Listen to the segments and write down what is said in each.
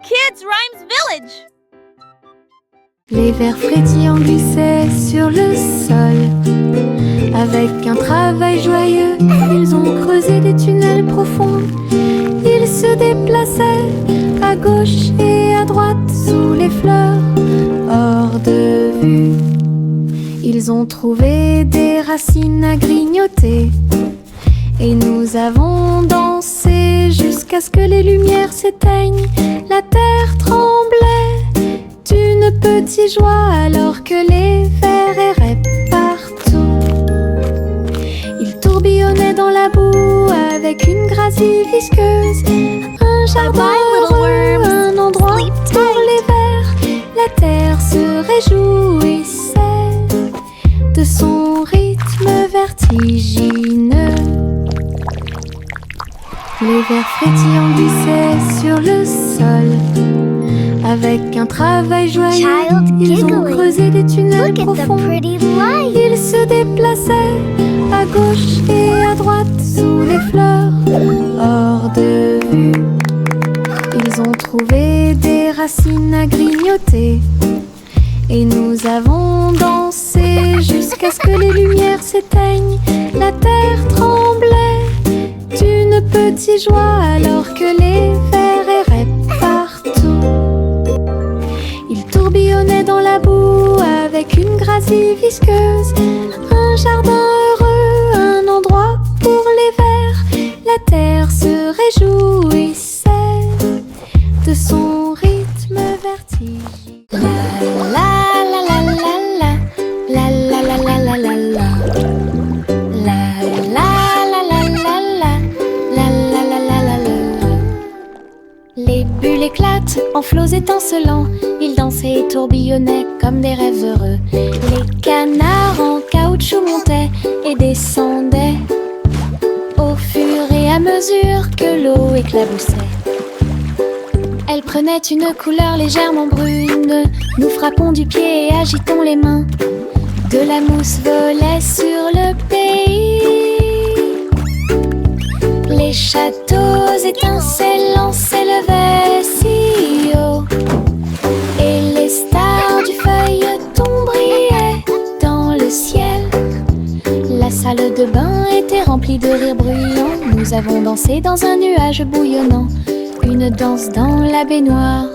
Kids Rhymes Village. Les vers frétillants glissaient sur le sol. Avec un travail joyeux, ils ont creusé des tunnels profonds. Ils se déplaçaient à gauche et à droite sous les fleurs, hors de vue. Ils ont trouvé des racines à grignoter. Et nous avons dansé jusqu'à ce que les lumières s'éteignent. La terre tremblait d'une petite joie alors que les vers erraient partout. Ils tourbillonnaient dans la boue avec une gracie visqueuse. Un jardin heureux, un endroit pour les vers. La terre se réjouissait de son rythme vertigineux. Les vers frétillants glissaient sur le sol. Avec un travail joyeux, ils ont creusé des tunnels profonds. Ils se déplaçaient à gauche et à droite sous les fleurs, hors de vue. Ils ont trouvé des racines à grignoter. Et nous avons dansé jusqu'à ce que les lumières s'éteignent. La terre tremblait d'une petite joie alors que les vers erraient partout. Ils tourbillonnaient dans la boue avec une gracie visqueuse. Un jardin heureux, un endroit pour les vers. La terre se réjouissait de son rythme vertigineux. La la la la la la la la la la la la la. Les bulles éclatent en flots étincelants. Ils dansaient et tourbillonnaient comme des rêves heureux. Les canards en caoutchouc montaient et descendaient au fur et à mesure que l'eau éclaboussait. Elle prenait une couleur légèrement brune. Nous frappons du pied et agitons les mains. De la mousse volait sur le pays. Les châteaux étincelants s'élevaient si haut. Et les stars du feuilleton brillaient dans le ciel. La salle de bain était remplie de rires bruyants. Nous avons dansé dans un nuage bouillonnant. Une danse dans la baignoire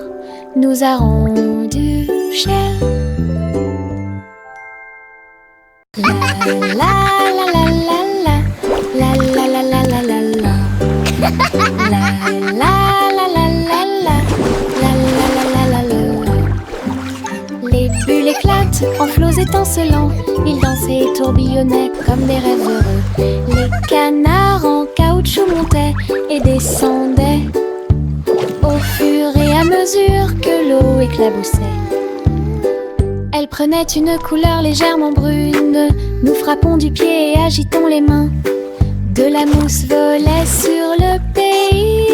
nous a rendu chers. La la la la la la la la la la la la la. La la la la la la la la la la. Les bulles éclatent en flots étincelants. Ils dansaient et tourbillonnaient comme des rêves heureux. Les canards en caoutchouc montaient et descendaient au fur et à mesure que l'eau éclaboussait. Elle prenait une couleur légèrement brune. Nous frappons du pied et agitons les mains. De la mousse volait sur le pays.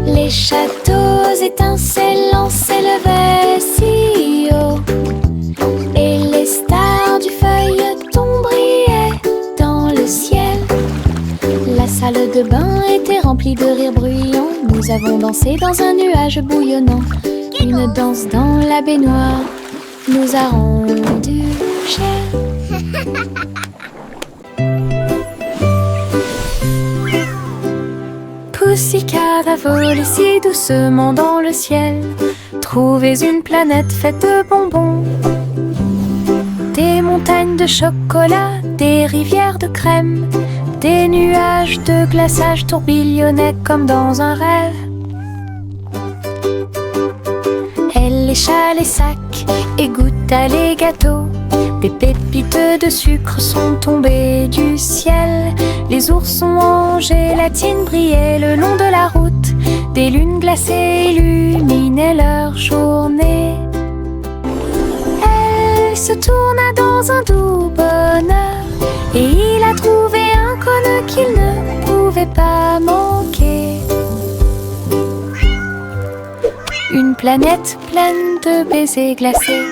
Les châteaux étincelants s'élevaient si haut. Et les stars du feuilleton brillaient dans le ciel. La salle de bain était remplie de rires bruyants. Nous avons dansé dans un nuage bouillonnant. Une danse dans la baignoire nous a rendu chers. Poussicade a volé si doucement dans le ciel. Trouvez une planète faite de bonbons. Des montagnes de chocolat, des rivières de crème. Des nuages de glaçage tourbillonnaient comme dans un rêve. Elle échale les sacs et goûta les gâteaux. Des pépites de sucre sont tombées du ciel. Les oursons en gélatine brillaient le long de la route. Des lunes glacées illuminaient leur journée. Elle se tourna dans un doux bonheur et il a trouvé un cône qu'il ne pouvait pas manquer. Une planète pleine de baisers glacés.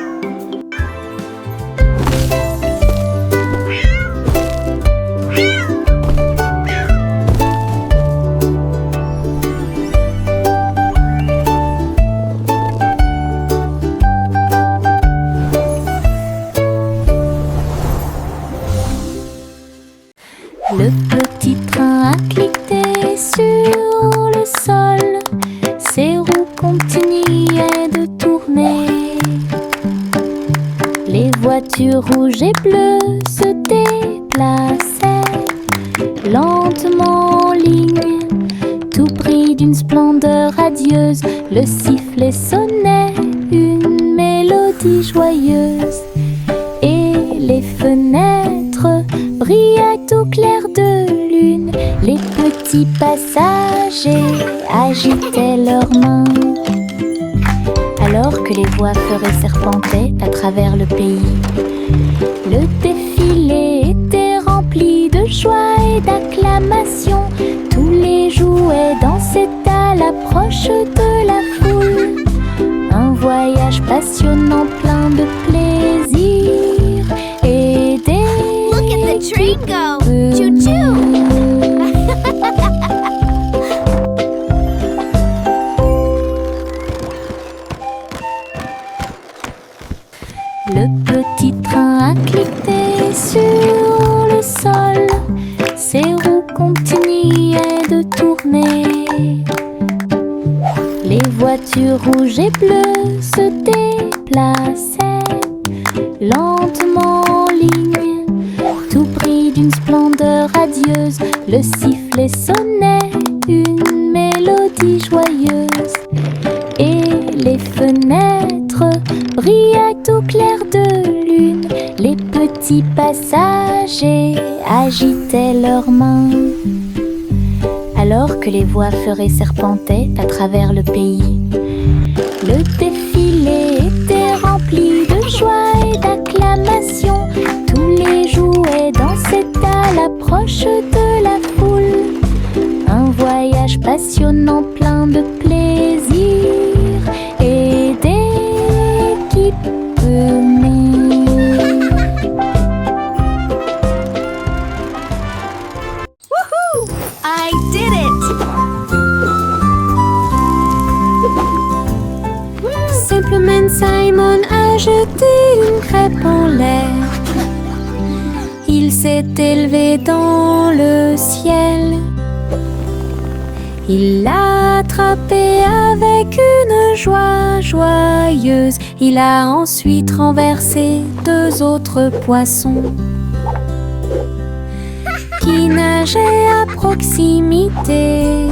rouge et bleu se déplaçaient lentement en ligne, tout pris d'une splendeur radieuse. Le sifflet sonnait une mélodie joyeuse, et les fenêtres brillaient au clair de lune. Les petits passagers agitaient leurs mains, alors que les voix feuraient serpentaient à travers le pays. Le défilé était rempli de joie et d'acclamation. Tous les jouets dansaient à l'approche de la foule. Un voyage passionnant plein de plaisir et des... Look at the train go! Choo-choo! Le petit train a cliqué sur le sol, ses roues continuaient de tourner. Les voitures rouges et bleues se déplaçaient lentement en ligne, tout pris d'une splendeur radieuse. Le sifflet sonnait une mélodie joyeuse, et les fenêtres brillaient au clair de lune. Les petits passagers agitaient leurs mains, alors que les voix feuraient serpentaient à travers le pays. Le défilé était rempli de joie et d'acclamation. Tous les jouets dansaient à l'approche de la foule. Un voyage passionnant plein de plaisir et d'équipements. Woohoo! I did it! Simplement Simon a jeté une crêpe en l'air. Il s'est élevé dans le ciel. Il l'a attrapé avec une joie joyeuse. Il a ensuite renversé 2 autres poissons qui nageaient à proximité.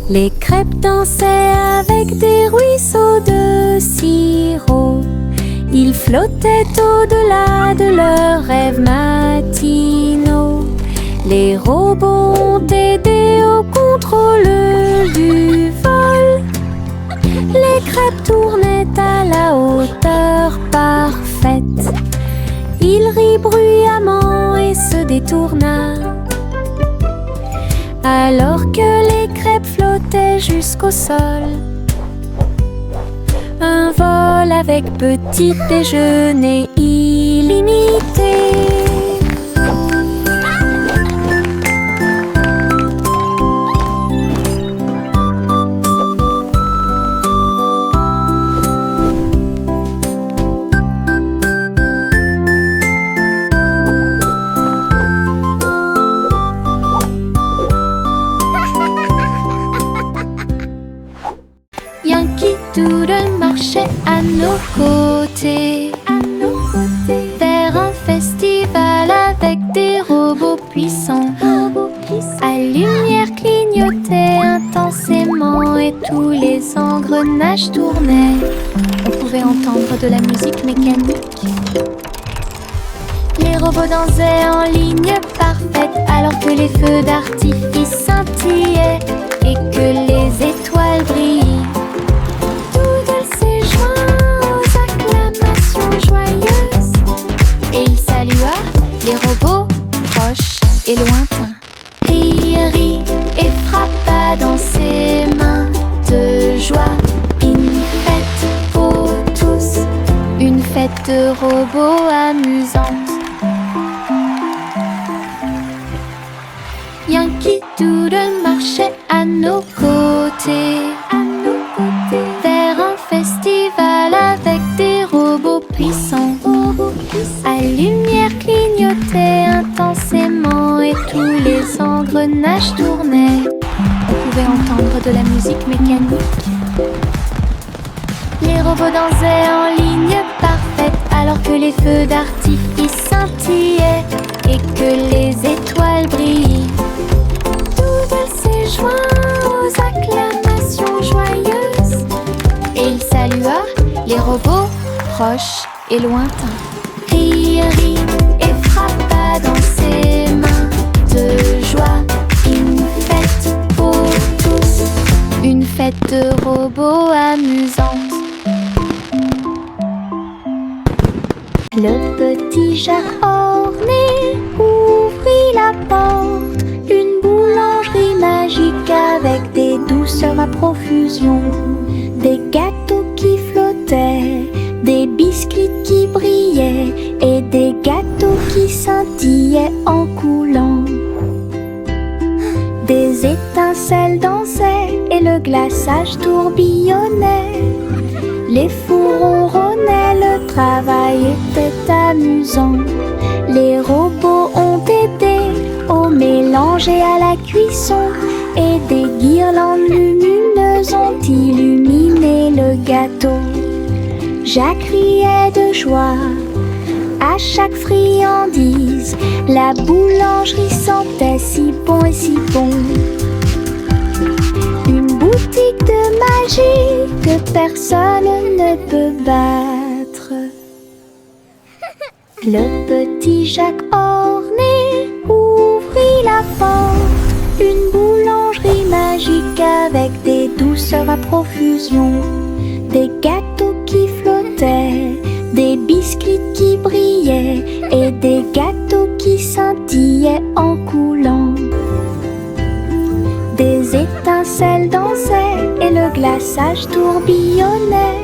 Les crêpes dansaient avec des ruisseaux de sirop. Ils flottaient au-delà de leurs rêves matinaux. Les robots ont aidé au contrôle du vol. Les crêpes tournaient à la hauteur parfaite. Il rit bruyamment et se détourna, alors que les crêpes flottaient jusqu'au sol. Un vol avec petit déjeuner illimité. Yankee Doodle marchait à nos côtés, vers un festival avec des robots puissants. À lumière clignotait intensément et tous les engrenages tournaient. On pouvait entendre de la musique mécanique. Les robots dansaient en ligne parfaite alors que les feux d'artifice scintillaient et que les étoiles brillaient. Doodle s'est joint aux acclamations joyeuses et il salua les robots proches et lointains. Rit et frappa dans ses mains de joie. Une fête pour tous, une fête de robots amusante. Yankee Doodle marchait à nos côtés, vers un festival avec des robots puissants. À lumière clignotait intensément et tous les engrenages tournaient. On pouvait entendre de la musique mécanique. les robots dansaient en ligne parfaite, alors que les feux d'artifice scintillaient et que les étoiles brillaient. Doodle s'est joint aux acclamations joyeuses et il salua les robots proches et lointains. Rit et frappa dans ses mains de joie. Une fête pour tous, une fête de robots amusante. Le petit Jacques orné ouvrit la porte. Une boulangerie magique avec des douceurs à profusion, des gâteaux qui flottaient, des biscuits qui brillaient et des gâteaux qui scintillaient en coulant. Des étincelles dansaient et le glaçage tourbillonnait. Les fours ronronnaient, le travail était amusant. Les robots ont aidé au mélange et à la cuisson, et des guirlandes lumineuses ont illuminé le gâteau. Jacques riait de joie à chaque friandise. La boulangerie sentait si bon et si bon. Une boutique de magie que personne ne peut battre. Le petit Jacques orné ouvrit la porte. Une boulangerie magique avec des douceurs à profusion, des gâteaux qui flottaient, des biscuits qui brillaient et des gâteaux qui scintillaient en coulant. Des étincelles dansaient et le glaçage tourbillonnait.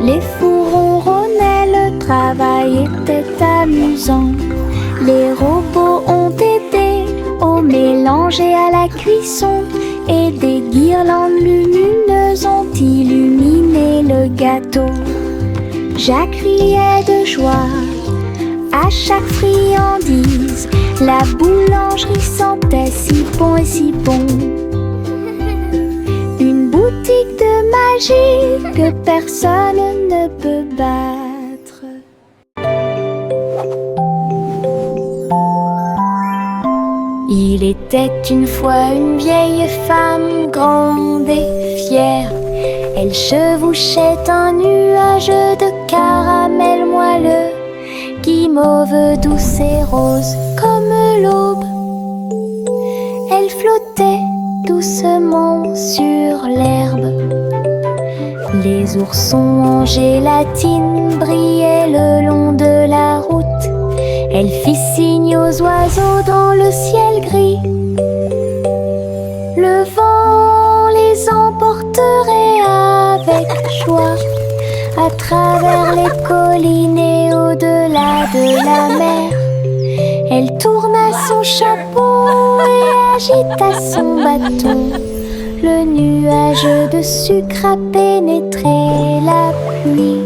Les fours ronronnaient, le travail était amusant. Les robots ont aidé au mélange et à la cuisson, et des guirlandes lumineuses ont illuminé le gâteau. Jacques riait de joie à chaque friandise. La boulangerie sentait si bon et si bon. Une boutique de magie que personne ne peut battre. Il était une fois une vieille femme grande et fière. Elle chevauchait un nuage de caramel moelleux, guimauve douce et rose comme l'aube. Elle flottait doucement sur l'herbe. Les oursons en gélatine brillaient le long de la route. Elle fit signe aux oiseaux dans le ciel gris. Le vent les emporterait avec joie à travers les collines et au-delà de la mer. Elle tourna son chapeau et agita son bâton. Le nuage de sucre a pénétré la pluie.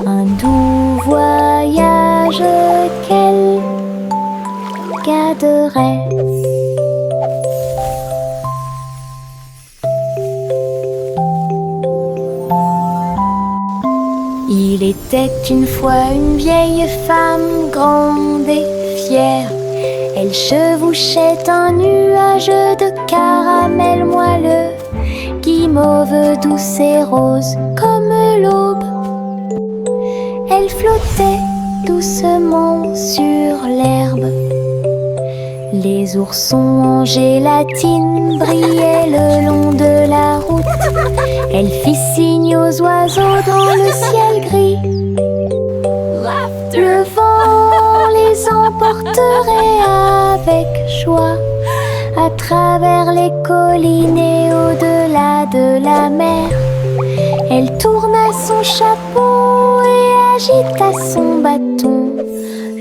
Un doux voyage qu'elle garderait. Il était une fois une vieille femme grande et fière. Elle chevauchait un nuage de caramel moelleux, guimauve douce et rose comme l'aube. Elle flottait doucement sur l'herbe. Les oursons en gélatine brillaient le long de la route. Elle fit signe aux oiseaux dans le ciel gris. Le vent les emporterait avec joie à travers les collines et au-delà de la mer. Elle tourna son chapeau et agita son bâton.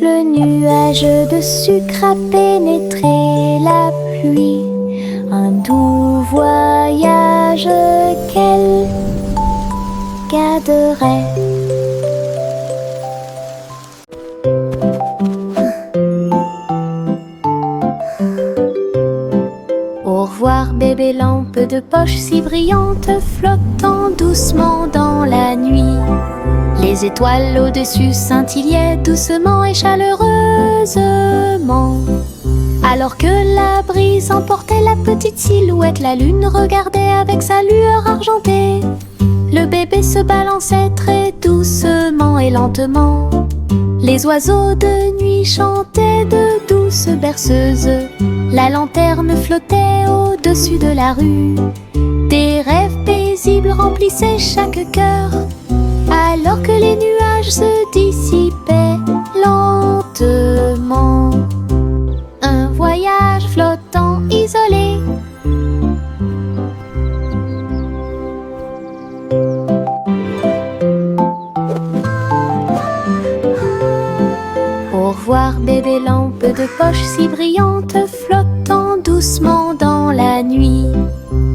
Le nuage de sucre a pénétré la pluie. Un doux voyage qu'elle garderait. Au Au revoir bébé lampe de poche si brillante, flottant doucement dans la nuit. Les étoiles au-dessus scintillaient doucement et chaleureusement. Alors que la brise emportait la petite silhouette, la lune regardait avec sa lueur argentée. Le bébé se balançait très doucement et lentement. Les oiseaux de nuit chantaient de douces berceuses. La lanterne flottait au-dessus de la rue. Des rêves paisibles remplissaient chaque cœur, alors que les nuages se dissipaient lentement. Un voyage flottant isolé. Au revoir bébé lampe de poche si brillante, flottant doucement dans la nuit.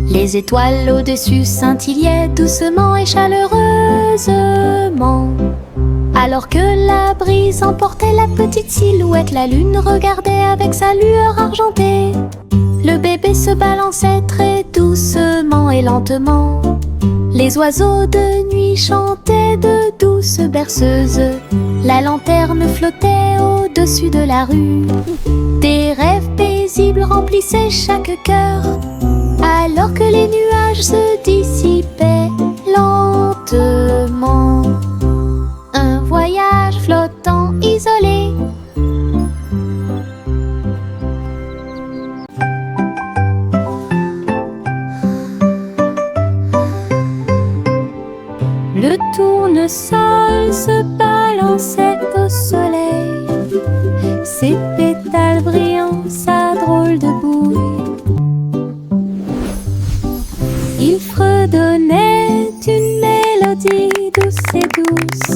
Les étoiles au-dessus scintillaient doucement et chaleureusement. Alors que la brise emportait la petite silhouette, la lune regardait avec sa lueur argentée. Le bébé se balançait très doucement et lentement. Les oiseaux de nuit chantaient de douces berceuses. La lanterne flottait au-dessus de la rue. Des rêves paisibles remplissaient chaque cœur, alors que les nuages se dissipaient lentement. Un voyage flottant isolé. Le tournesol se balançait au soleil, ses pétales brillants, sa drôle de bouille. Il fredonnait une mélodie douce et douce,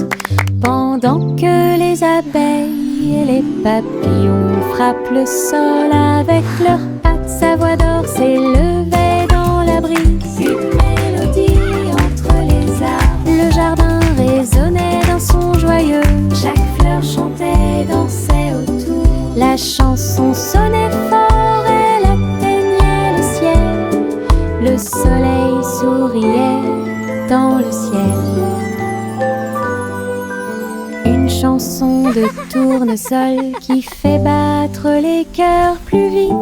pendant que les abeilles et les papillons frappent le sol avec leurs pattes. Sa voix d'or s'élevait dans la brise, une mélodie entre les arbres. Le jardin résonnait d'un son joyeux, chaque fleur chantait et dansait autour. La chanson sonnait fort, elle atteignait le ciel. Le soleil souriait dans le ciel. Une chanson de tournesol qui fait battre les cœurs plus vite.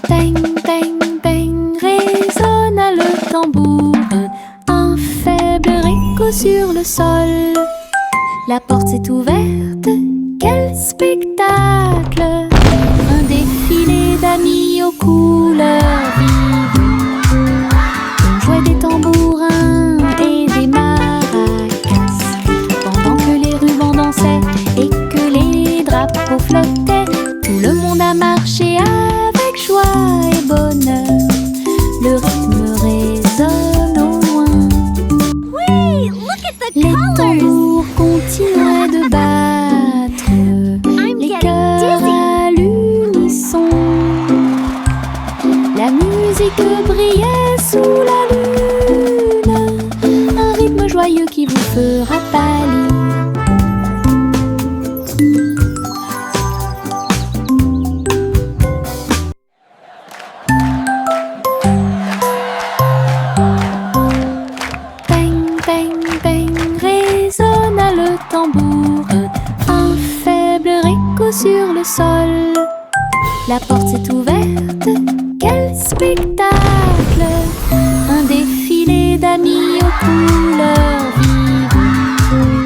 Bang, bang, bang, résonna le tambour. Un faible écho sur le sol. La porte s'est ouverte. Quel spectacle! Un défilé d'amis aux couleurs vives. On jouait des tambourins et des maracas, pendant que les rubans dansaient et que les drapeaux flottaient. Tout le monde a marché avec joie et bonheur. Le rythme résonne au loin. Wait, look at the Les colors! tambours continuaient de battre, les cœurs à l'unisson. La musique brillait sous la lune, un rythme joyeux qui vous fera pâlir. Bang, bang, bang, résonna le tambour. Un faible écho sur le sol. La porte s'est ouverte. Quel spectacle! Un défilé d'amis aux couleurs vives.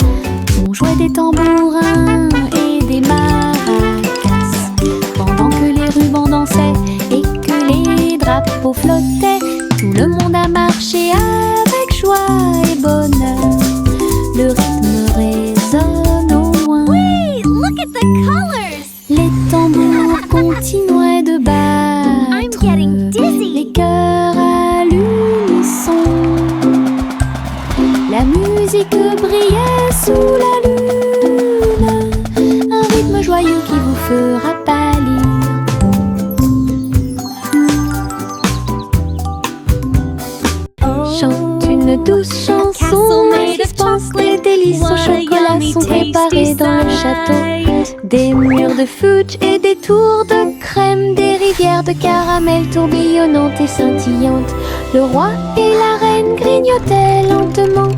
On jouait des tambourins et des maracas, pendant que les rubans dansaient et que les drapeaux flottaient. Tout le monde a marché avec joie et bonheur. Le rythme résonne au loin. Wait, look at the colors! Les tambours continuaient de battre. douce chanson, un suspense, des délices au chocolat sont préparés dans le château. Des murs de fudge et des tours de crème, des rivières de caramel tourbillonnantes et scintillantes. Le roi et la reine grignotaient lentement,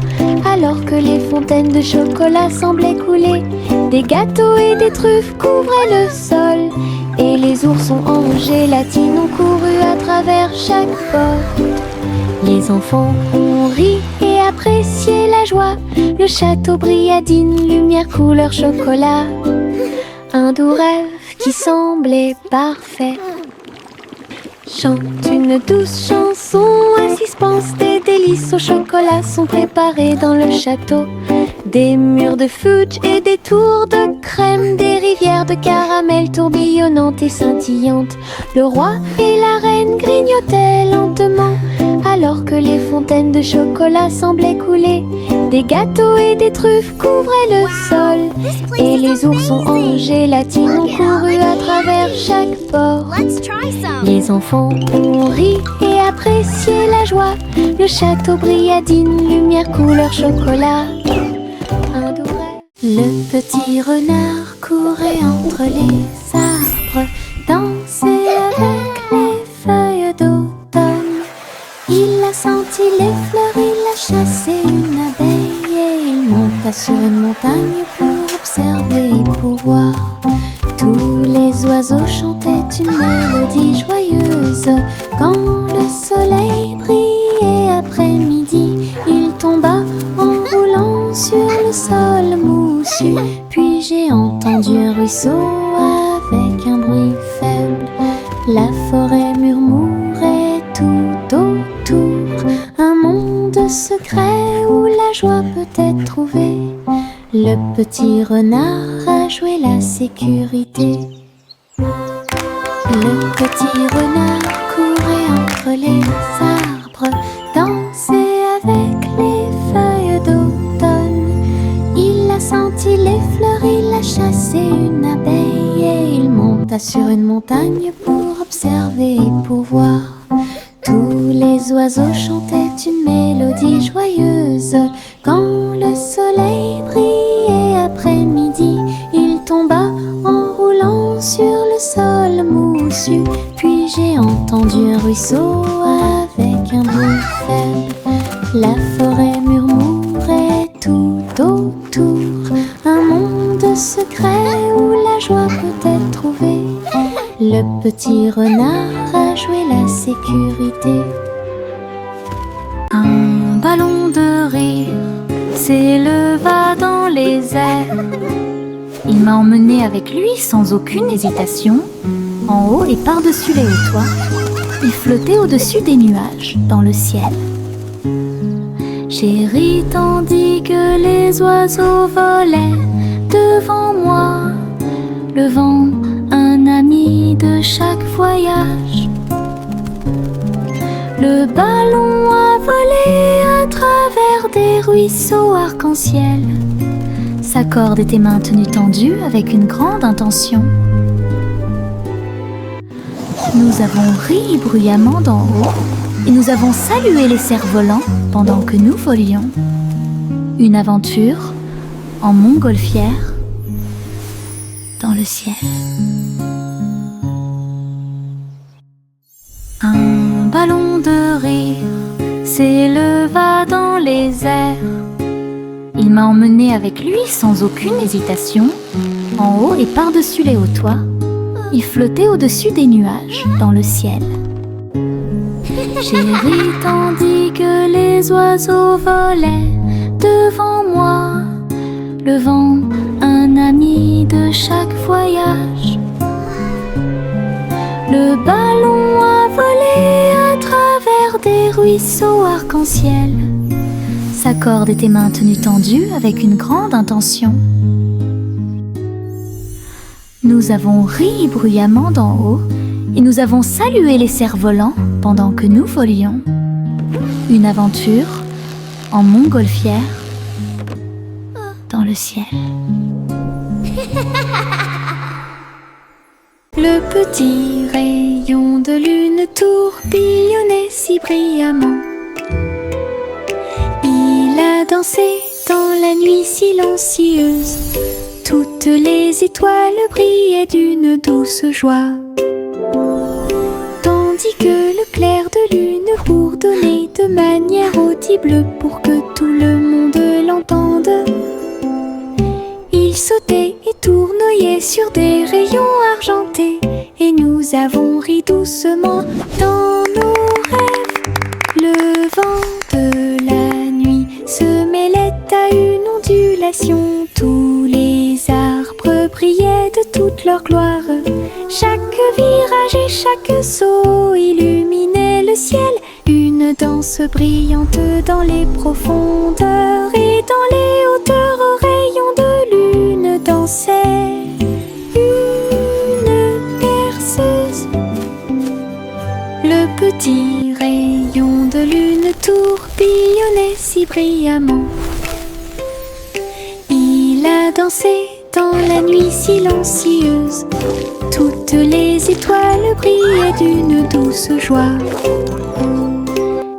alors que les fontaines de chocolat semblaient couler. Des gâteaux et des truffes couvraient le sol, et les oursons en gélatine ont couru à travers chaque porte. Les enfants ont ri et apprécié la joie. Le château brilla d'une lumière couleur chocolat. Un doux rêve qui semblait parfait. Chante une douce chanson, un suspense, des délices au chocolat sont préparés dans le château. Des murs de fudge et des tours de crème, des rivières de caramel tourbillonnantes et scintillantes. Le roi et la reine grignotaient lentement, alors que les fontaines de chocolat semblaient couler. Des gâteaux et des truffes couvraient le sol, et les oursons en gélatine ont couru à travers chaque porte. Les enfants ont ri et apprécié la joie. Le château brilla d'une lumière couleur chocolat. Un doux rêve. Le petit renard courait entre les arbres, dansait avec les feuilles d'automne. Il a senti les fleurs, il a chassé une abeille, et il monta sur une montagne pour observer et pour voir. Tous les oiseaux chantaient une mélodie joyeuse. Quand le soleil brillait après-midi, il tomba en roulant sur le sol moussu. Puis j'ai entendu un ruisseau avec un bruit faible. La forêt murmurait tout autour, un monde secret où la joie peut être trouvée. Le petit renard a joué la sécurité. Le petit renard courait entre les arbres, dansait avec les feuilles d'automne. Il a senti les fleurs, il a chassé une abeille, et il monta sur une montagne pour observer et pour voir. Tous les oiseaux chantaient une mélodie joyeuse. Quand le soleil brillait après-midi, il tomba en roulant sur le sol moussu. Puis j'ai entendu un ruisseau avec un bruit faible. La forêt murmurait tout autour, un monde secret où la joie peut être trouvée. Le petit renard a joué la sécurité. Un ballon de rire s'éleva dans les airs. Il m'a emmené avec lui sans aucune hésitation, en haut et par-dessus les hauts toits. Il flottait au-dessus des nuages, dans le ciel. J'ai ri tandis que les oiseaux volaient devant moi, le vent, un ami de chaque voyage. Le ballon a volé à travers des ruisseaux arc-en-ciel. Sa corde était maintenue tendue avec une grande intention. Nous avons ri bruyamment d'en haut et nous avons salué les cerfs-volants pendant que nous volions. Une aventure en montgolfière dans le ciel. Un ballon de rire s'éleva dans les airs. Il m'a emmené avec lui sans aucune hésitation, en haut et par-dessus les hauts toits. Il flottait au-dessus des nuages, dans le ciel. J'ai ri tandis que les oiseaux volaient devant moi, le vent, un ami de chaque voyage. Le ballon a volé à travers des ruisseaux arc-en-ciel. Sa corde était maintenue tendue avec une grande intention. Nous avons ri bruyamment d'en haut et nous avons salué les cerfs-volants pendant que nous volions. Une aventure en montgolfière dans le ciel. Le petit rayon de lune tourbillonnait si brillamment. dansé dans la nuit silencieuse. Toutes les étoiles brillaient d'une douce joie, tandis que le clair de lune bourdonnait de manière audible pour que tout le monde l'entende. Il sautait et tournoyait sur des rayons argentés, et nous avons ri doucement dans nos rêves. Le vent de la nuit se mêlait à une ondulation. Tous les arbres brillaient de toute leur gloire. Chaque virage et chaque saut illuminait le ciel. Une danse brillante dans les profondeurs, et dans les hauteurs aux rayons de lune dansait une berceuse. Le petit rayon de lune tourbillonnait si brillamment. Il a dansé dans la nuit silencieuse. Toutes les étoiles brillaient d'une douce joie,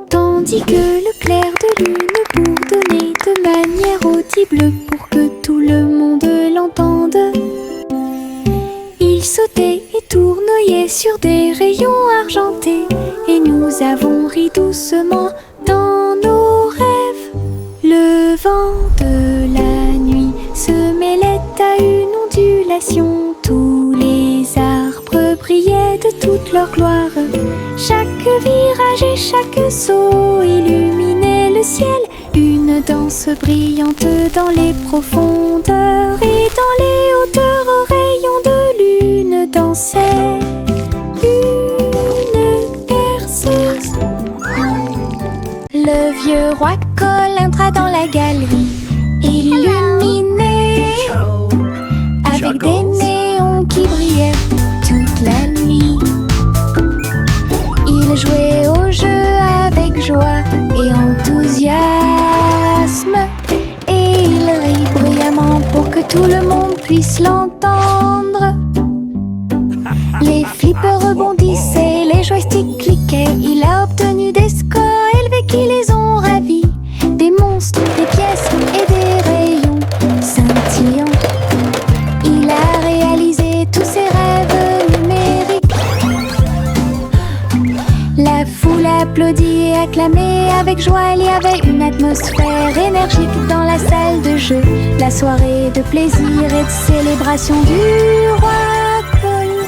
tandis que le clair de lune bourdonnait de manière audible pour que tout le monde l'entende. Il sautait et tournoyait sur des rayons argentés, et nous avons ri doucement dans nos rêves. Le vent de la nuit se mêlait à une ondulation. Tous les arbres brillaient de toute leur gloire. Chaque virage et chaque saut illuminait le ciel. Une danse brillante dans les profondeurs, et dans les hauteurs aux rayons de lune dansait une berceuse. Le vieux roi Cole entra dans la galerie, illuminé avec des néons qui brillaient toute la nuit. Il jouait au jeu avec joie et enthousiasme, et il rit bruyamment pour que tout le monde puisse l'entendre. Les flippers rebondissaient, les joysticks cliquaient. Il a obtenu des scores élevés qui les ont ravis. Des monstres, des pièces et des rayons scintillants. Il a réalisé tous ses rêves numériques. La foule applaudit et acclamait avec joie. Il y avait une atmosphère énergique dans la salle de jeu. La soirée de plaisir et de célébration du roi Cole.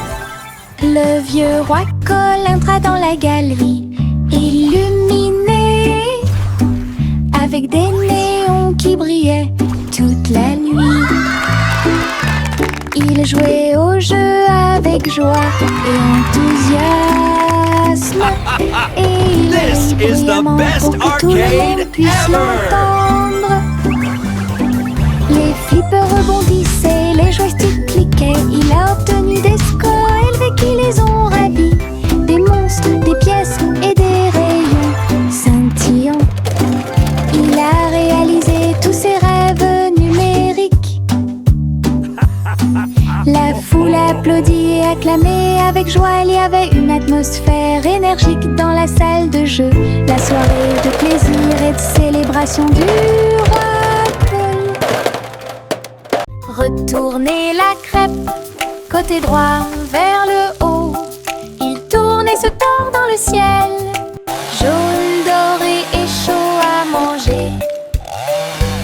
Le vieux roi Cole entra dans la galerie, illuminé avec des néons qui brillaient toute la nuit. Il jouait au jeu avec joie et enthousiasme, et il rit bruyamment pour que tout le monde puisse l'entendre. Les flippers rebondissaient, les joysticks cliquaient. Il a obtenu des scores élevés qui les ont ravis. Des monstres, des pièces et des rayons scintillants. Il a réalisé tous ses rêves numériques. La foule applaudit et acclamait avec joie. Il y avait une atmosphère énergique dans la salle de jeu. La soirée de plaisir et de célébration du roi Cole. Retournez la crêpe, côté droit vers le haut. Il tourne et se tord dans le ciel, jaune, doré et chaud à manger.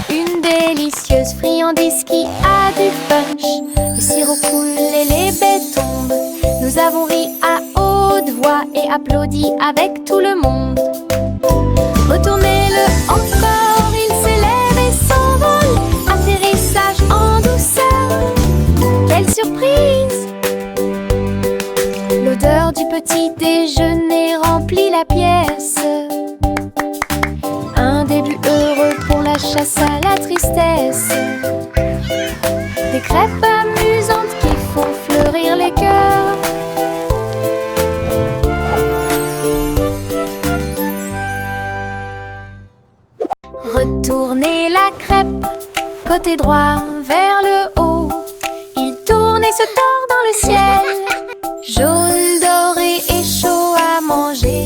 Une délicieuse friandise qui a du punch. Le sirop coule et les baies tombent. Nous avons ri à haute voix et applaudi avec tout le monde. Retournez-le encore, il s'élève et s'envole. Atterrissage en douceur, quelle surprise! L'odeur du petit déjeuner remplit la pièce. Un début heureux pour la chasse à la tristesse. Des crêpes amusantes qui font fleurir les cœurs. Retournez la crêpe, côté droit vers le haut. Il tourne et se tord dans le ciel, jaune, doré et chaud à manger.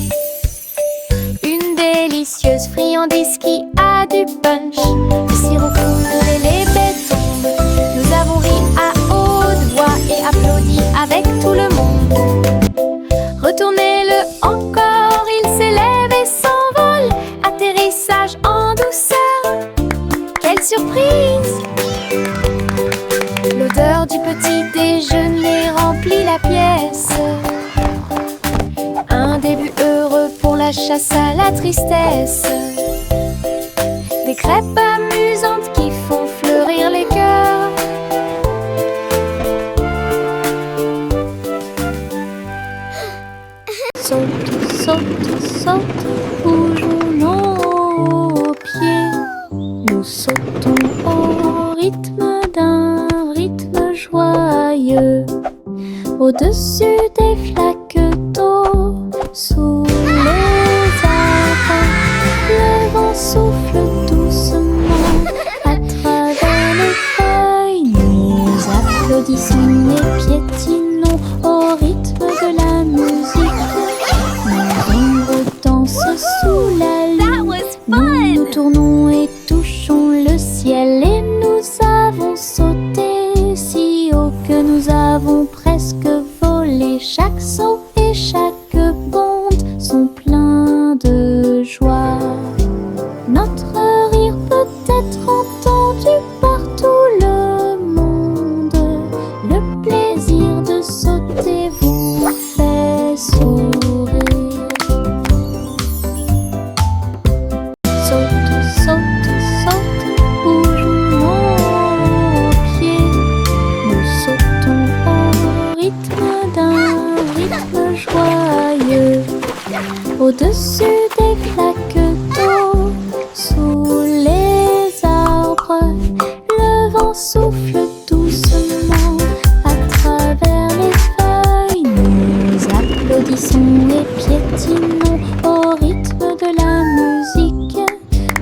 Une délicieuse friandise qui a du du punch. Le sirop coule et les baies tombent. Nous avons ri à haute voix et applaudi avec tout le monde. Retournez-le encore, il s'élève et s'envole. Atterrissage en douceur, quelle surprise! L'odeur du petit déjeuner remplit la pièce. Un début heureux pour la chasse à la tristesse. Des crêpes amusantes qui font fleurir les cœurs. Saute, saute, saute, bougeons nos pieds. Nous sautons au rythme d'un rythme joyeux. Au-dessus des flaques d'eau, sous les arbres, le vent souffle doucement à travers les feuilles. Nous applaudissons et piétinons au rythme de la musique. Nos ombres dansent sous la lune. Nous tournons et touchons le ciel et nous avons sauté si haut que nous avons presque volé. Chaque saut et chaque bonde sont pleins de joie. Notre rire peut être entendu par tout le monde. Le plaisir de sauter vous fait sourire. Saute, saute, saute, bougeons nos pieds. Nous sautons au rythme d'un rythme joyeux. Au-dessus des flaques d'eau, sous les arbres, le vent souffle doucement à travers les feuilles. Nous applaudissons et piétinons au rythme de la musique.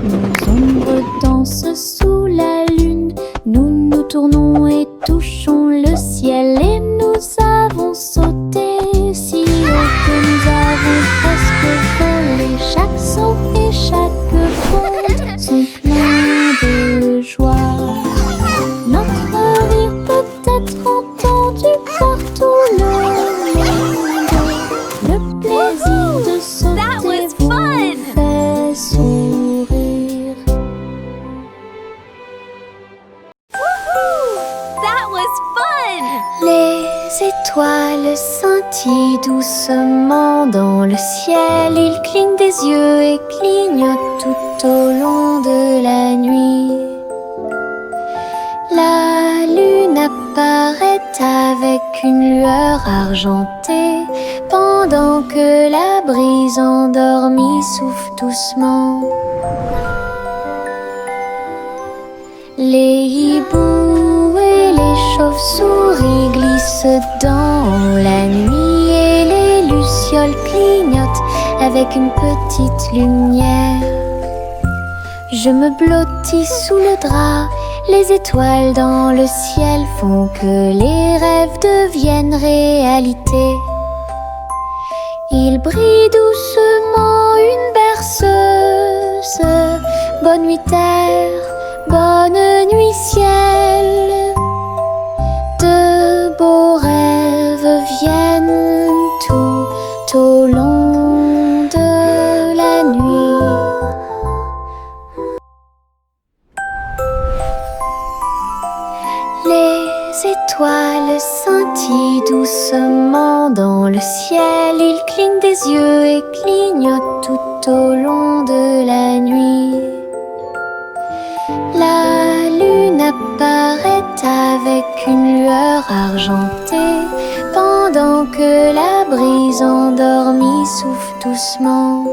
Nos ombres dansent sous la lune. Nous nous tournons et touchons le ciel et nous avons sauté si haut que nous avons presque volé. Chaque saut et chaque bonde sont pleins de joie. Notre rire peut être entendu par tout le monde. Le plaisir de sauter vous fait sourire. That was fun! Les étoiles scintillent doucement dans le ciel. Ils clignent des yeux et clignotent tout au long de la nuit. La lune apparaît avec une lueur argentée pendant que la brise endormie souffle doucement. Les hiboux et les chauves-souris glissent dans la nuit et les lucioles clignotent avec une petite lumière. Je me blottis sous le drap, les étoiles dans le ciel font que les rêves deviennent réalité. Il brille doucement une berceuse. Bonne nuit terre, bonne nuit ciel. De beaux rêves viennent tout au long de la nuit. Les étoiles scintillent doucement dans le ciel. Ils clignent des yeux et clignotent tout au long de la nuit. La lune apparaît avec une lueur argentée pendant que la brise endormie souffle doucement.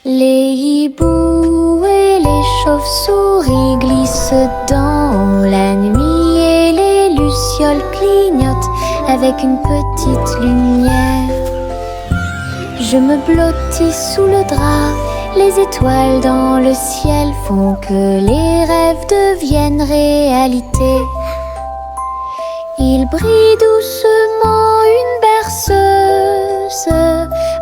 Les hiboux et les chauves-souris glissent dans la nuit et les lucioles clignotent avec une petite lumière. Je me blottis sous le drap, les étoiles dans le ciel font que les rêves deviennent réalité. Il brille doucement une berceuse.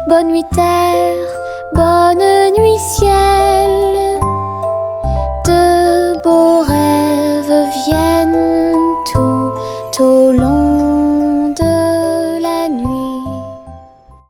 Bonne nuit terre, Bonne nuit ciel, de beaux rêves.